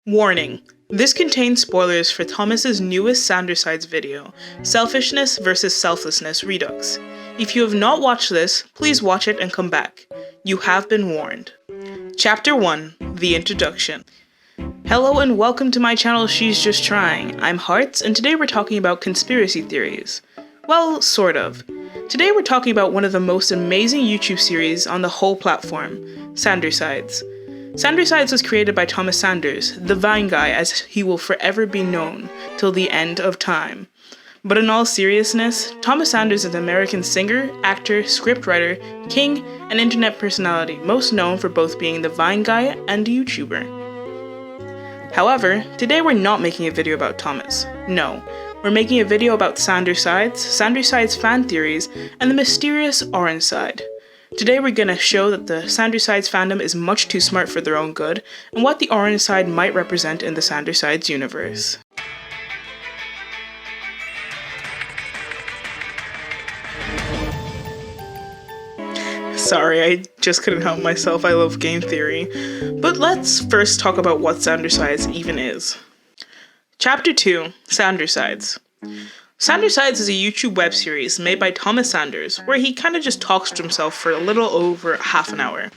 Warning: this contains spoilers for Thomas's newest Sandersides video, Selfishness vs. Selflessness Redux. If you have not watched this, please watch it and come back. You have been warned. Chapter 1: The Introduction. Hello and welcome to my channel She's Just Trying. I'm Hearts, and today we're talking about conspiracy theories. Well, sort of. Today we're talking about one of the most amazing YouTube series on the whole platform, Sandersides. Sandersides was created by Thomas Sanders, the Vine guy as he will forever be known till the end of time. But in all seriousness, Thomas Sanders is an American singer, actor, scriptwriter, king, and internet personality, most known for both being the Vine guy and a YouTuber. However, today we're not making a video about Thomas. No, we're making a video about Sandersides fan theories, and the mysterious Orange Side. Today we're gonna show that the Sandersides fandom is much too smart for their own good, and what the Orange Side might represent in the Sandersides universe. Sorry, I just couldn't help myself, I love game theory. But let's first talk about what Sandersides even is. Chapter 2: Sandersides. Sandersides is a YouTube web series made by Thomas Sanders, where he kinda just talks to himself for a little over half an hour.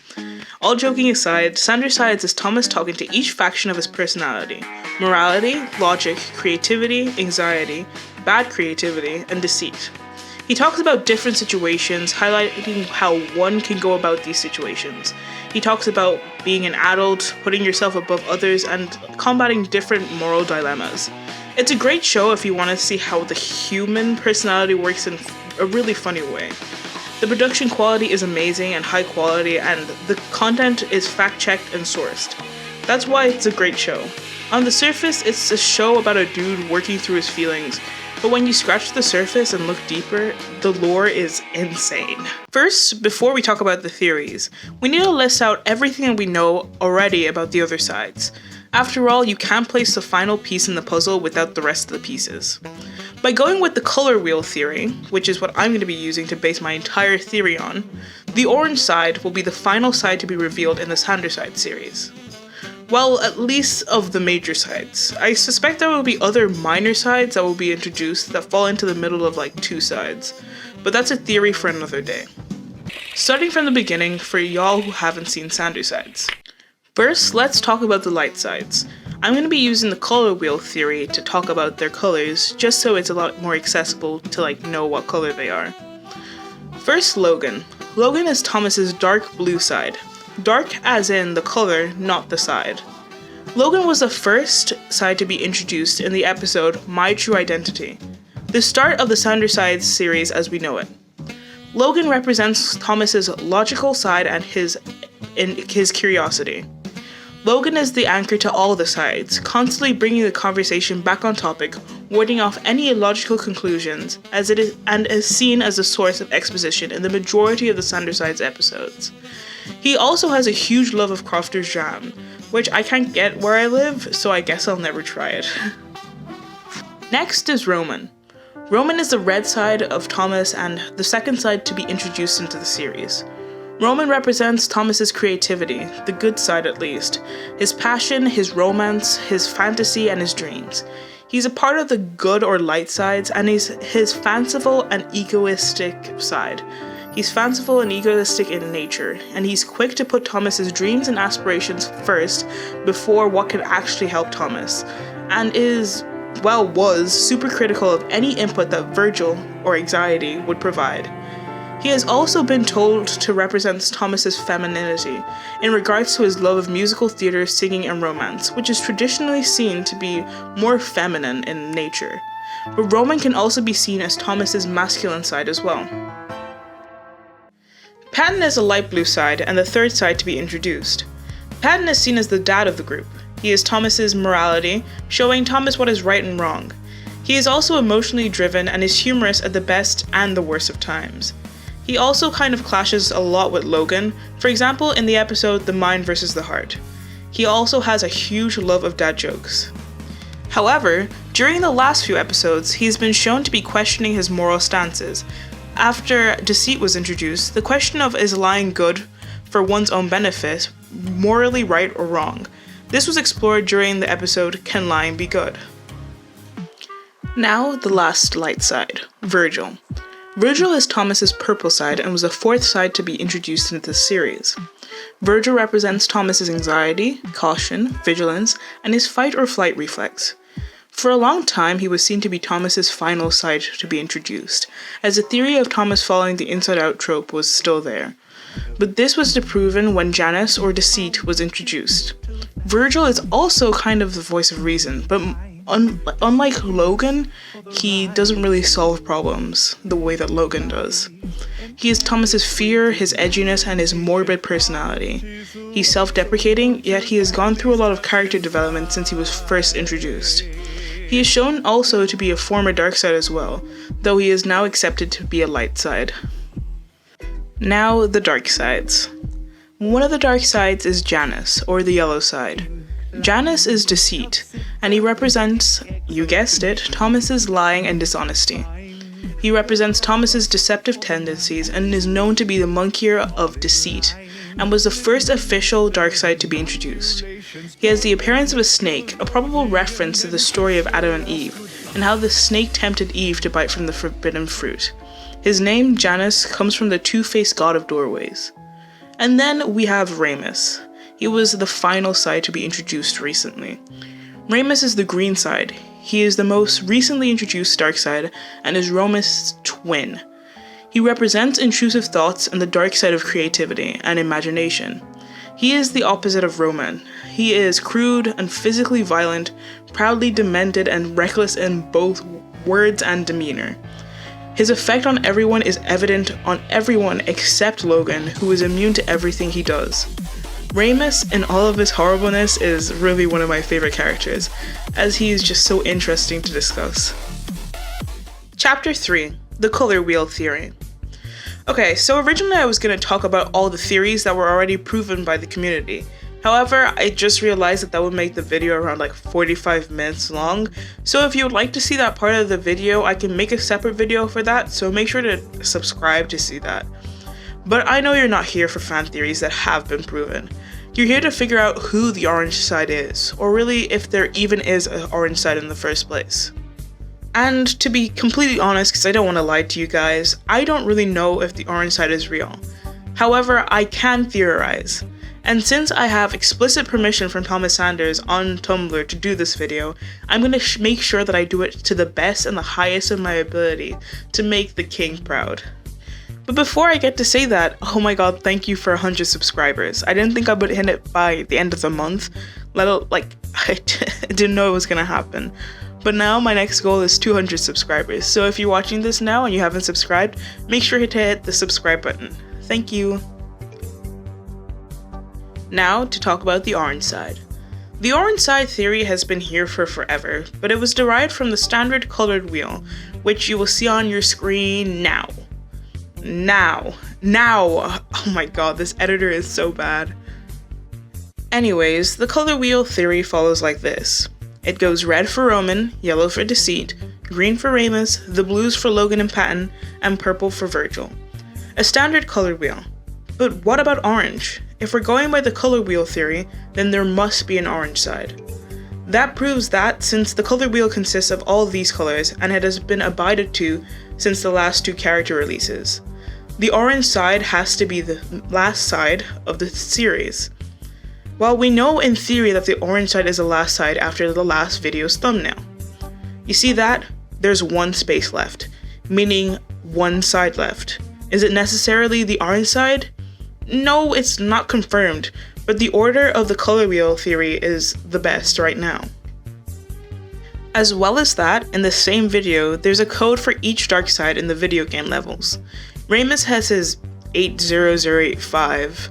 All joking aside, Sandersides is Thomas talking to each faction of his personality: morality, logic, creativity, anxiety, bad creativity, and deceit. He talks about different situations, highlighting how one can go about these situations. He talks about being an adult, putting yourself above others, and combating different moral dilemmas. It's a great show if you want to see how the human personality works in a really funny way. The production quality is amazing and high quality, and the content is fact-checked and sourced. That's why it's a great show. On the surface, it's a show about a dude working through his feelings, but when you scratch the surface and look deeper, the lore is insane. First, before we talk about the theories, we need to list out everything that we know already about the other sides. After all, you can't place the final piece in the puzzle without the rest of the pieces. By going with the color wheel theory, which is what I'm going to be using to base my entire theory on, the Orange Side will be the final side to be revealed in the Sandersides series. Well, at least of the major sides. I suspect there will be other minor sides that will be introduced that fall into the middle of like two sides, but that's a theory for another day. Starting from the beginning for y'all who haven't seen Sandersides. First, let's talk about the light sides. I'm going to be using the color wheel theory to talk about their colors, just so it's a lot more accessible to know what color they are. First, Logan. Logan is Thomas's dark blue side. Dark as in the color, not the side. Logan was the first side to be introduced in the episode My True Identity, the start of the Sandersides series as we know it. Logan represents Thomas's logical side and his curiosity. Logan is the anchor to all the sides, constantly bringing the conversation back on topic, warding off any illogical conclusions, and is seen as a source of exposition in the majority of the Sandersides episodes. He also has a huge love of Crofter's Jam, which I can't get where I live, so I guess I'll never try it. Next is Roman. Roman is the red side of Thomas and the second side to be introduced into the series. Roman represents Thomas's creativity, the good side at least, his passion, his romance, his fantasy, and his dreams. He's a part of the good or light sides, and he's his fanciful and egoistic side. He's fanciful and egoistic in nature, and he's quick to put Thomas's dreams and aspirations first before what can actually help Thomas, and was super critical of any input that Virgil, or anxiety, would provide. He has also been told to represent Thomas's femininity in regards to his love of musical theater, singing, and romance, which is traditionally seen to be more feminine in nature. But Roman can also be seen as Thomas's masculine side as well. Patton is a light blue side and the third side to be introduced. Patton is seen as the dad of the group. He is Thomas's morality, showing Thomas what is right and wrong. He is also emotionally driven and is humorous at the best and the worst of times. He also kind of clashes a lot with Logan, for example in the episode The Mind vs. the Heart. He also has a huge love of dad jokes. However, during the last few episodes, he's been shown to be questioning his moral stances. After deceit was introduced, the question of is lying good for one's own benefit morally right or wrong? This was explored during the episode Can Lying Be Good? Now, the last light side, Virgil. Virgil is Thomas's purple side and was the fourth side to be introduced into this series. Virgil represents Thomas's anxiety, caution, vigilance, and his fight or flight reflex. For a long time, he was seen to be Thomas's final side to be introduced, as the theory of Thomas following the inside-out trope was still there. But this was disproven when Janus, or Deceit, was introduced. Virgil is also kind of the voice of reason, but unlike Logan, he doesn't really solve problems the way that Logan does. He is Thomas's fear, his edginess, and his morbid personality. He's self-deprecating, yet he has gone through a lot of character development since he was first introduced. He is shown also to be a former dark side as well, though he is now accepted to be a light side. Now, the dark sides. One of the dark sides is Janus, or the yellow side. Janus is Deceit, and he represents, you guessed it, Thomas's lying and dishonesty. He represents Thomas's deceptive tendencies and is known to be the monk-ear of Deceit, and was the first official dark side to be introduced. He has the appearance of a snake, a probable reference to the story of Adam and Eve, and how the snake tempted Eve to bite from the forbidden fruit. His name, Janus, comes from the two-faced god of doorways. And then we have Ramus. He was the final side to be introduced recently. Ramus is the green side. He is the most recently introduced dark side and is Romus' twin. He represents intrusive thoughts and the dark side of creativity and imagination. He is the opposite of Roman. He is crude and physically violent, proudly demented and reckless in both words and demeanor. His effect on everyone is evident on everyone except Logan, who is immune to everything he does. Ramus, in all of his horribleness, is really one of my favorite characters, as he is just so interesting to discuss. Chapter 3, The Color Wheel Theory. Okay, so originally I was going to talk about all the theories that were already proven by the community. However, I just realized that would make the video around like 45 minutes long, so if you would like to see that part of the video, I can make a separate video for that, so make sure to subscribe to see that. But I know you're not here for fan theories that have been proven. You're here to figure out who the orange side is, or really if there even is an orange side in the first place. And to be completely honest, because I don't want to lie to you guys, I don't really know if the orange side is real. However, I can theorize. And since I have explicit permission from Thomas Sanders on Tumblr to do this video, I'm going to make sure that I do it to the best and the highest of my ability to make the king proud. But before I get to say that, oh my god, thank you for 100 subscribers. I didn't think I would hit it by the end of the month, I didn't know it was going to happen. But now my next goal is 200 subscribers, so if you're watching this now and you haven't subscribed, make sure to hit the subscribe button. Thank you. Now to talk about the orange side. The orange side theory has been here for forever, but it was derived from the standard colored wheel, which you will see on your screen now. Now, oh my god, this editor is so bad. Anyways, the color wheel theory follows like this. It goes red for Roman, yellow for Deceit, green for Ramus, the blues for Logan and Patton, and purple for Virgil. A standard color wheel. But what about orange? If we're going by the color wheel theory, then there must be an orange side. That proves that since the color wheel consists of all these colors and it has been abided to since the last two character releases, the orange side has to be the last side of the series. While we know in theory that the orange side is the last side after the last video's thumbnail. You see that? There's one space left, meaning one side left. Is it necessarily the orange side? No, it's not confirmed, but the order of the color wheel theory is the best right now. As well as that, in the same video, there's a code for each dark side in the video game levels. Ramus has his 80085,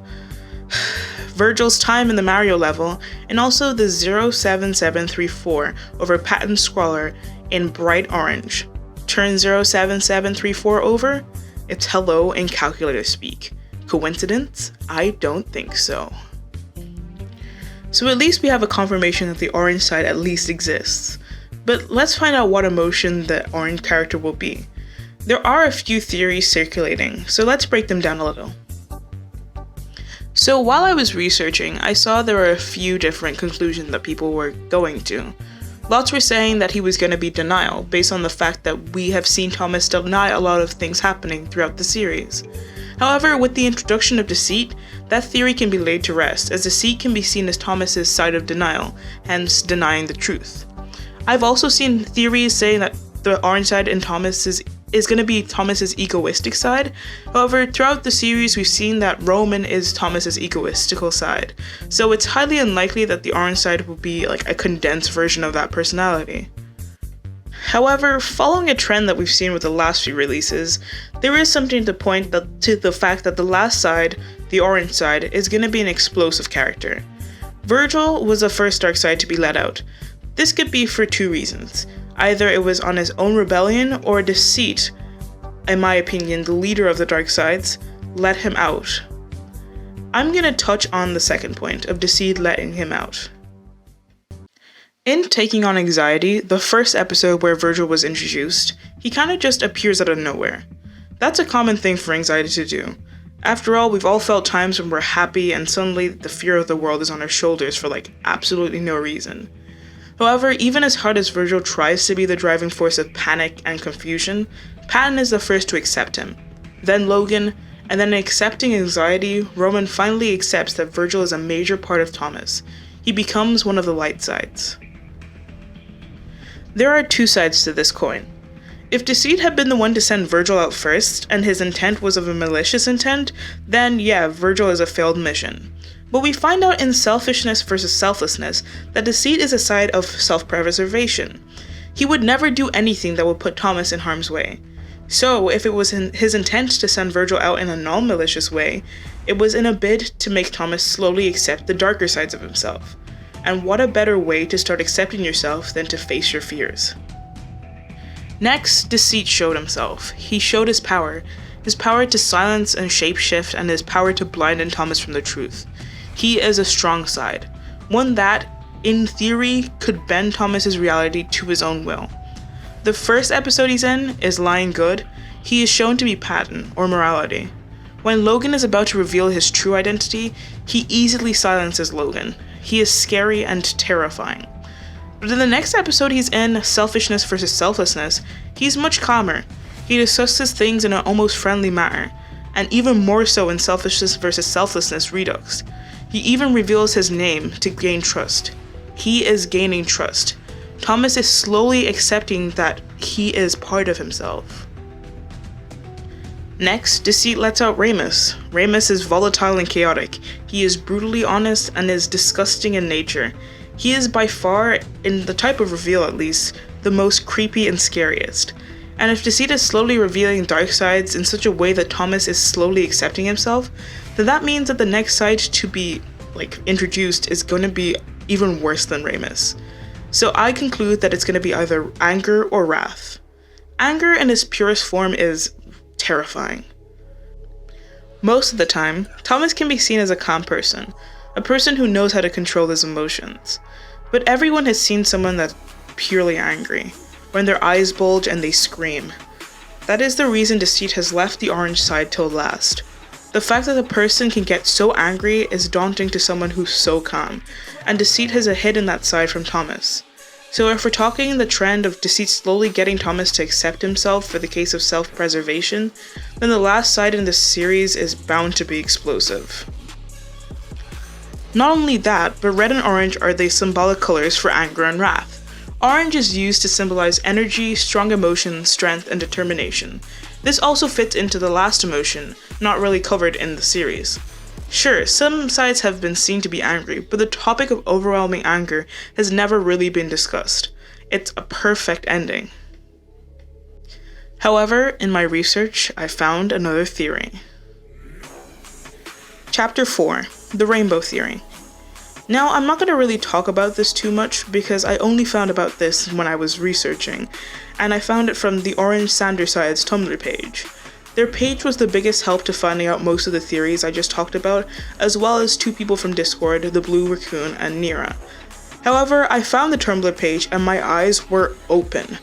Virgil's time in the Mario level, and also the 07734 over Patton's Squalor in bright orange. Turn 07734 over, it's hello in calculator speak. Coincidence? I don't think so. So at least we have a confirmation that the orange side at least exists. But let's find out what emotion the orange character will be. There are a few theories circulating, so let's break them down a little. So while I was researching, I saw there were a few different conclusions that people were going to. Lots were saying that he was going to be denial, based on the fact that we have seen Thomas deny a lot of things happening throughout the series. However, with the introduction of Deceit, that theory can be laid to rest, as Deceit can be seen as Thomas's side of denial, hence denying the truth. I've also seen theories saying that the orange side in Thomas is going to be Thomas's egoistic side. However, throughout the series, we've seen that Roman is Thomas's egoistical side, so it's highly unlikely that the orange side will be like a condensed version of that personality. However, following a trend that we've seen with the last few releases, there is something to point to the fact that the last side, the orange side, is going to be an explosive character. Virgil was the first dark side to be let out. This could be for two reasons. Either it was on his own rebellion, or Deceit, in my opinion, the leader of the dark sides, let him out. I'm going to touch on the second point of Deceit letting him out. In Taking on Anxiety, the first episode where Virgil was introduced, he kind of just appears out of nowhere. That's a common thing for anxiety to do. After all, we've all felt times when we're happy and suddenly the fear of the world is on our shoulders for absolutely no reason. However, even as hard as Virgil tries to be the driving force of panic and confusion, Patton is the first to accept him. Then Logan, and then accepting anxiety, Roman finally accepts that Virgil is a major part of Thomas. He becomes one of the light sides. There are two sides to this coin. If Deceit had been the one to send Virgil out first, and his intent was of a malicious intent, then yeah, Virgil is a failed mission. But we find out in Selfishness versus Selflessness that Deceit is a side of self-preservation. He would never do anything that would put Thomas in harm's way. So, if it was his intent to send Virgil out in a non-malicious way, it was in a bid to make Thomas slowly accept the darker sides of himself. And what a better way to start accepting yourself than to face your fears. Next, Deceit showed himself. He showed his power to silence and shapeshift, and his power to blind Thomas from the truth. He is a strong side, one that, in theory, could bend Thomas's reality to his own will. The first episode he's in is Lying Good. He is shown to be Patton, or morality. When Logan is about to reveal his true identity, he easily silences Logan. He is scary and terrifying. But in the next episode he's in, Selfishness versus Selflessness, he's much calmer. He discusses things in an almost friendly manner, and even more so in Selfishness versus Selflessness Redux. He even reveals his name to gain trust. He is gaining trust. Thomas is slowly accepting that he is part of himself. Next, Deceit lets out Ramus. Ramus is volatile and chaotic. He is brutally honest and is disgusting in nature. He is by far, in the type of reveal at least, the most creepy and scariest. And if Deceit is slowly revealing dark sides in such a way that Thomas is slowly accepting himself, then that means that the next side to be introduced is going to be even worse than Ramus. So I conclude that it's going to be either anger or wrath. Anger in its purest form is terrifying. Most of the time, Thomas can be seen as a calm person, a person who knows how to control his emotions. But everyone has seen someone that's purely angry, when their eyes bulge and they scream. That is the reason Deceit has left the orange side till last. The fact that a person can get so angry is daunting to someone who's so calm, and Deceit has hidden that side from Thomas. So if we're talking the trend of Deceit slowly getting Thomas to accept himself for the case of self-preservation, then the last side in this series is bound to be explosive. Not only that, but red and orange are the symbolic colors for anger and wrath. Orange is used to symbolize energy, strong emotion, strength, and determination. This also fits into the last emotion, not really covered in the series. Sure, some sides have been seen to be angry, but the topic of overwhelming anger has never really been discussed. It's a perfect ending. However, in my research, I found another theory. Chapter 4, The Rainbow Theory. Now, I'm not going to really talk about this too much because I only found about this when I was researching, and I found it from the Orange Sanderside's Tumblr page. Their page was the biggest help to finding out most of the theories I just talked about, as well as two people from Discord, the Blue Raccoon and Nira. However, I found the Tumblr page and my eyes were open.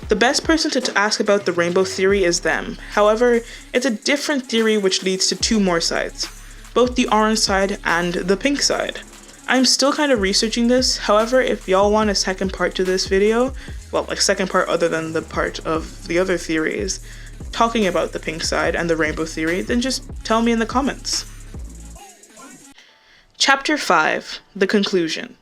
The best person to ask about the rainbow theory is them. However, it's a different theory which leads to two more sides. both the orange side and the pink side. I'm still kind of researching this, however, if y'all want a second part to this video, well, like second part other than the part of the other theories, talking about the pink side and the rainbow theory, then just tell me in the comments. Chapter 5, The Conclusion.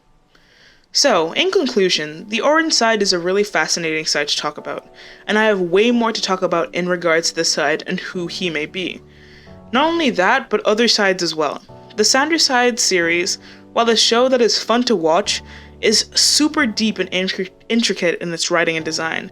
So, in conclusion, the orange side is a really fascinating side to talk about, and I have way more to talk about in regards to this side and who he may be. Not only that, but other sides as well. The Sandersides series, while a show that is fun to watch, is super deep and intricate in its writing and design.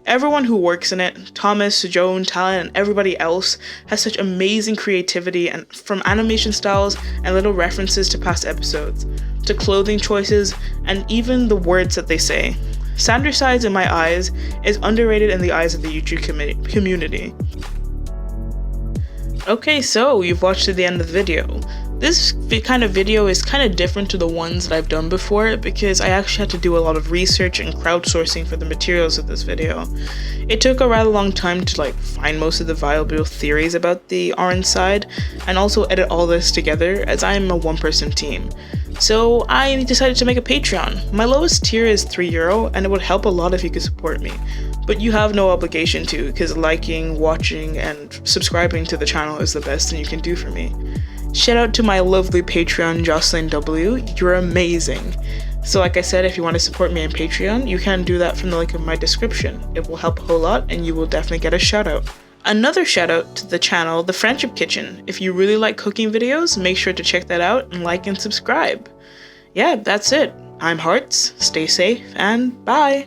Everyone who works in it, Thomas, Joan, Talon, and everybody else, has such amazing creativity, and from animation styles and little references to past episodes, to clothing choices, and even the words that they say. Sandersides, in my eyes, is underrated in the eyes of the YouTube community. Okay, so you've watched to the end of the video. This kind of video is kind of different to the ones that I've done before because I actually had to do a lot of research and crowdsourcing for the materials of this video. It took a rather long time to find most of the viable theories about the orange side and also edit all this together as I am a one-person team. So I decided to make a Patreon. My lowest tier is €3 and it would help a lot if you could support me. But you have no obligation to because liking, watching, and subscribing to the channel is the best thing you can do for me. Shout out to my lovely Patreon, Jocelyn W. You're amazing. So like I said, if you want to support me on Patreon, you can do that from the link in my description. It will help a whole lot and you will definitely get a shout out. Another shout out to the channel, The Friendship Kitchen. If you really like cooking videos, make sure to check that out and like and subscribe. Yeah, that's it. I'm Hearts, stay safe, and bye!